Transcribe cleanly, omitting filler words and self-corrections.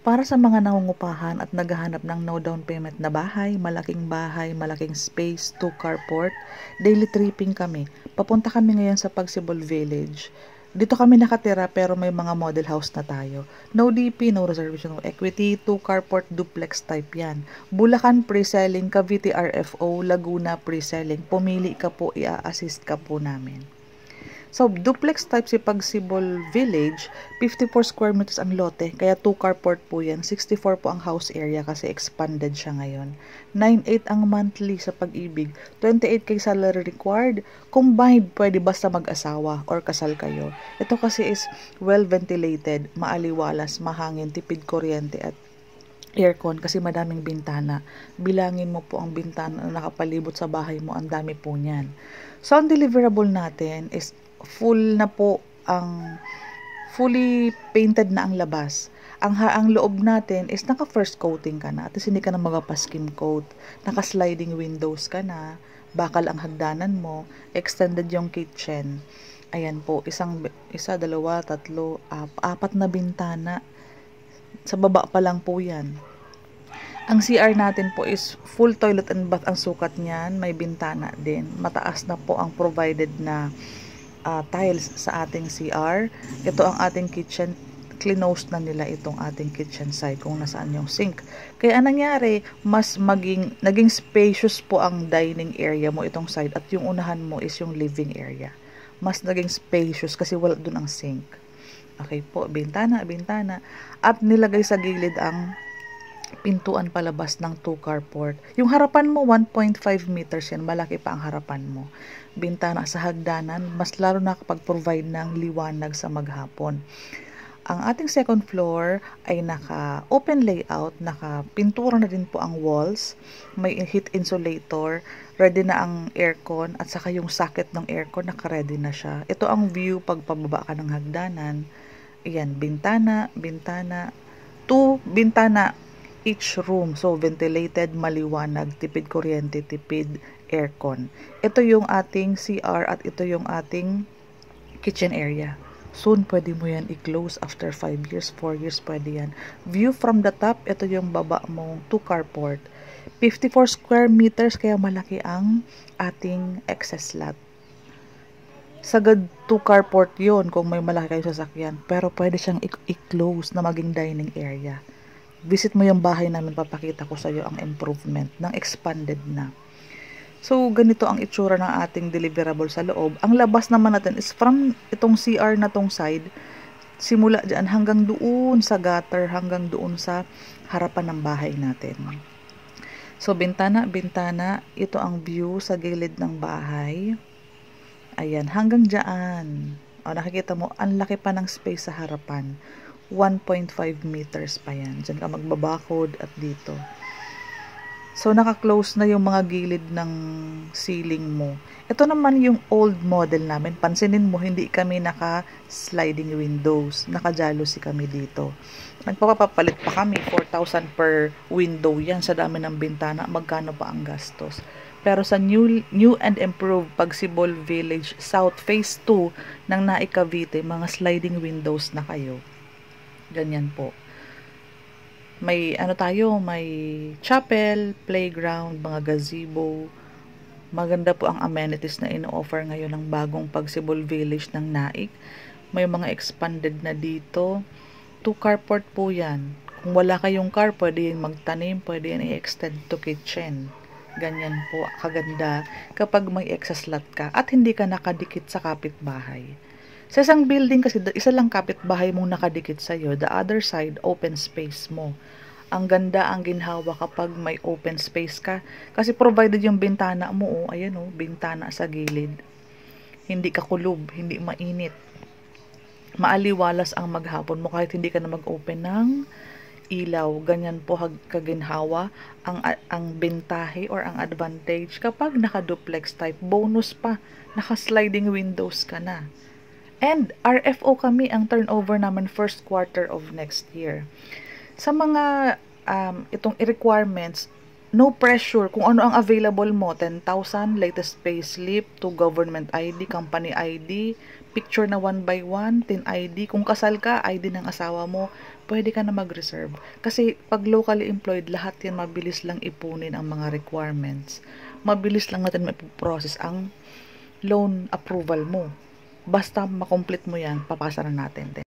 Para sa mga nangungupahan at naghahanap ng no down payment na bahay, malaking space, 2 carport, daily tripping kami. Papunta kami ngayon sa Pagsibol Village. Dito kami nakatira pero may mga model house na tayo. No DP, no reservation, no equity, 2 carport duplex type yan. Bulacan pre-selling, Cavite RFO, Laguna pre-selling. Pumili ka po, i-assist ka po namin. So, duplex type si Pagsibol Village, 54 square meters ang lote, kaya 2 carport po yan. 64 po ang house area kasi expanded siya ngayon. 9.8 ang monthly sa Pag-ibig, 28K salary required. Combined, pwede basta mag-asawa or kasal kayo. Ito kasi is well ventilated, maaliwalas, mahangin, tipid kuryente at aircon kasi madaming bintana. Bilangin mo po ang bintana na nakapalibot sa bahay mo, ang dami po niyan. So, ang deliverable natin is full na po ang fully painted na ang labas. Ang loob natin is naka first coating ka na. At hindi ka na magpa-skim coat. Naka sliding windows ka na. Bakal ang hagdanan mo. Extended yung kitchen. Ayan po, isa, dalawa, tatlo, apat na bintana. Sa baba pa lang po yan. Ang CR natin po is full toilet and bath ang sukat niyan. May bintana din. Mataas na po ang provided na tiles sa ating CR. Ito ang ating kitchen. Cleanost na nila itong ating kitchen side kung nasaan yung sink. Kaya anong nangyari, naging spacious po ang dining area mo itong side at yung unahan mo is yung living area. Mas naging spacious kasi wala dun ang sink. Okay po, bintana. At nilagay sa gilid ang pintuan palabas ng 2 carport. Yung harapan mo, 1.5 meters yan. Malaki pa ang harapan mo. Bintana sa hagdanan, mas lalo nakapag-provide ng liwanag sa maghapon. Ang ating second floor ay naka-open layout, naka-pintura na din po ang walls, may heat insulator, ready na ang aircon, at saka yung socket ng aircon, naka-ready na siya. Ito ang view pag pababa ka ng hagdanan. Ayan, bintana, 2 bintana each room. So, ventilated, maliwanag, tipid kuryente, tipid aircon. Ito yung ating CR at ito yung ating kitchen area. Soon, pwede mo yan i-close after 5 years, 4 years, pwede yan. View from the top, ito yung baba mong 2 carport. 54 square meters, kaya malaki ang ating excess lot. Sagad 2 carport yon kung may malaki kayong sasakyan. Pero pwede siyang i-close na maging dining area. Visit mo yung bahay namin, papakita ko sa iyo ang improvement ng expanded na. So, ganito ang itsura ng ating deliverable sa loob. Ang labas naman natin is from itong CR na tong side, simula dyan hanggang doon sa gutter, hanggang doon sa harapan ng bahay natin. So, bintana, ito ang view sa gilid ng bahay. Ayan, hanggang dyan. O, nakikita mo, ang laki pa ng space sa harapan. 1.5 meters pa yan. Diyan ka magbabakod at dito. So, naka-close na yung mga gilid ng ceiling mo. Ito naman yung old model namin. Pansinin mo, hindi kami naka-sliding windows. Naka-jalousie kami dito. Nagpapapalit pa kami. 4,000 per window yan. Sa dami ng bintana, magkano pa ang gastos. Pero sa new and improved Pagsibol Village South Phase 2 ng Naik Cavite, mga sliding windows na kayo. Ganyan po. May may chapel, playground, mga gazebo. Maganda po ang amenities na ino-offer ngayon ng bagong Pagsibol Village ng Naik. May mga expanded na dito. 2 carport po yan. Kung wala kayong car, pwede yung magtanim, pwede yan i-extend to kitchen. Ganyan po, kaganda kapag may excess lot ka at hindi ka nakadikit sa kapitbahay. Sa isang building kasi, isa lang kapitbahay mong nakadikit sa'yo. The other side, open space mo. Ang ganda ang ginhawa kapag may open space ka. Kasi provided yung bintana mo, ayan bintana sa gilid. Hindi ka kulob, hindi mainit. Maaliwalas ang maghapon mo kahit hindi ka na mag-open ng ilaw. Ganyan po kaginhawa ang bentahe or ang advantage kapag naka-duplex type. Bonus pa, naka-sliding windows ka na. And RFO kami, ang turnover naman first quarter of next year. Sa mga itong requirements, no pressure kung ano ang available mo. 10,000, latest payslip, to government ID, company ID, picture na 1 by 1, tin ID. Kung kasal ka, ID ng asawa mo, pwede ka na mag-reserve. Kasi pag locally employed, lahat yan mabilis lang ipunin ang mga requirements. Mabilis lang natin ma-process ang loan approval mo. Basta makomplete mo yan, papasa na natin.